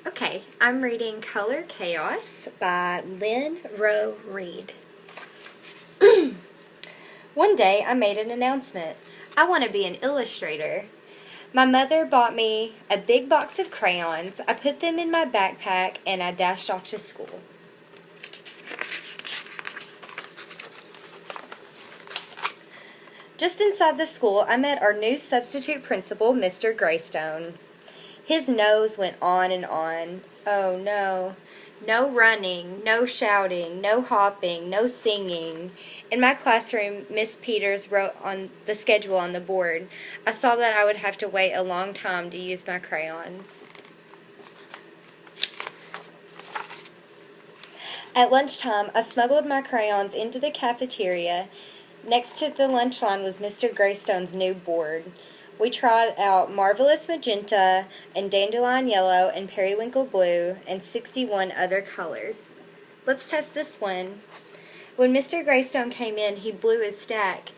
Okay, I'm reading Color Chaos by Lynn Rowe Reed. One day I made an announcement. I want to be an illustrator. My mother bought me a big box of crayons. I put them in my backpack and I dashed off to school. Just inside the school, I met our new substitute principal, Mr. Greystone. His nose went on and on. Oh no. No running, no shouting, no hopping, no singing. In my classroom, Miss Peters wrote on the schedule on the board. I saw that I would have to wait a long time to use my crayons. At lunchtime, I smuggled my crayons into the cafeteria. Next to the lunch line was Mr. Greystone's new board. We tried out Marvelous Magenta and Dandelion Yellow and Periwinkle Blue and 61 other colors. Let's test this one. When Mr. Greystone came in, he blew his stack.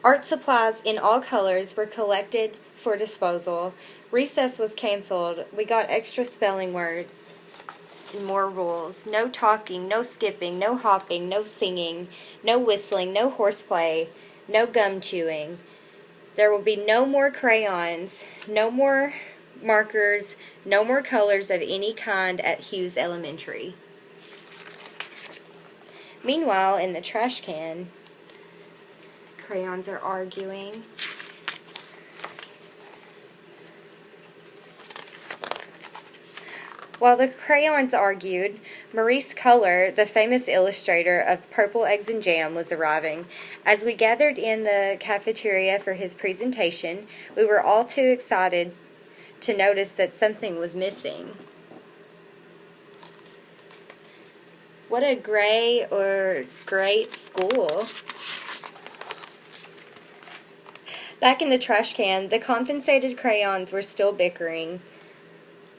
Art supplies in all colors were collected for disposal. Recess was canceled. We got extra spelling words and more rules. No talking, no skipping, no hopping, no singing, no whistling, no horseplay, no gum chewing. There will be no more crayons, no more markers, no more colors of any kind at Hughes Elementary. Meanwhile, in the trash can, crayons are arguing. While the crayons argued, Maurice Culler, the famous illustrator of Purple Eggs and Jam, was arriving. As we gathered in the cafeteria for his presentation, we were all too excited to notice that something was missing. What a gray or great school. Back in the trash can, the compensated crayons were still bickering.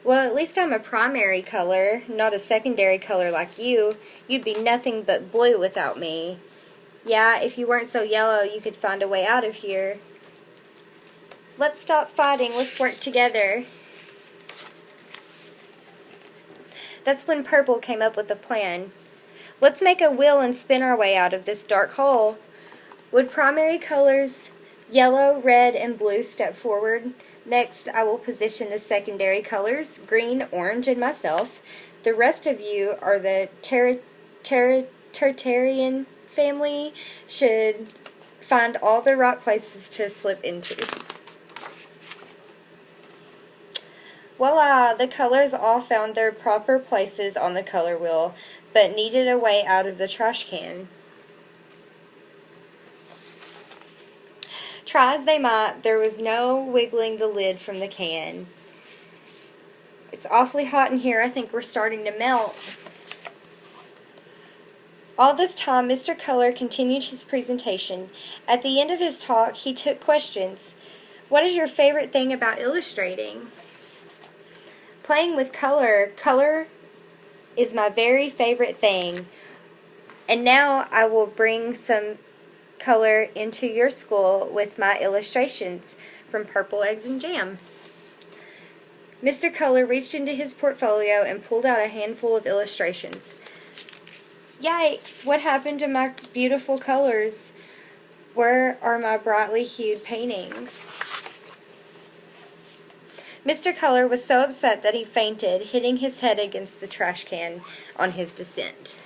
Well, at least I'm a primary color, not a secondary color like you. You'd be nothing but blue without me. Yeah, if you weren't so yellow, you could find a way out of here. Let's stop fighting. Let's work together. That's when Purple came up with a plan. Let's make a wheel and spin our way out of this dark hole. Would primary colors yellow, red, and blue step forward? Next, I will position the secondary colors, green, orange, and myself. The rest of you are the Tartarian family, should find all the right places to slip into. Voila! The colors all found their proper places on the color wheel, but needed a way out of the trash can. Try as they might, there was no wiggling the lid from the can. It's awfully hot in here. I think we're starting to melt. All this time, Mr. Culler continued his presentation. At the end of his talk, he took questions. What is your favorite thing about illustrating? Playing with color. Color is my very favorite thing. And now I will bring some color into your school with my illustrations from Purple Eggs and Jam. Mr. Culler reached into his portfolio and pulled out a handful of illustrations. Yikes! What happened to my beautiful colors? Where are my brightly hued paintings? Mr. Culler was so upset that he fainted, hitting his head against the trash can on his descent.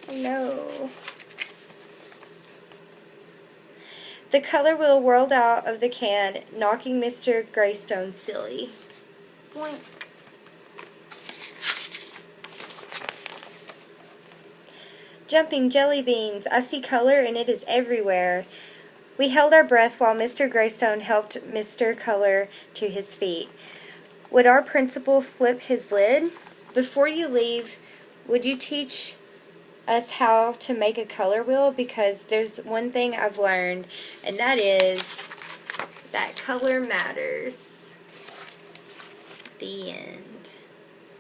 Oh no. The color wheel whirled out of the can, knocking Mr. Greystone silly. Boink. Jumping jelly beans. I see color and it is everywhere. We held our breath while Mr. Greystone helped Mr. Culler to his feet. Would our principal flip his lid? Before you leave, would you teach us how to make a color wheel? Because there's one thing I've learned, and that is that color matters. The end.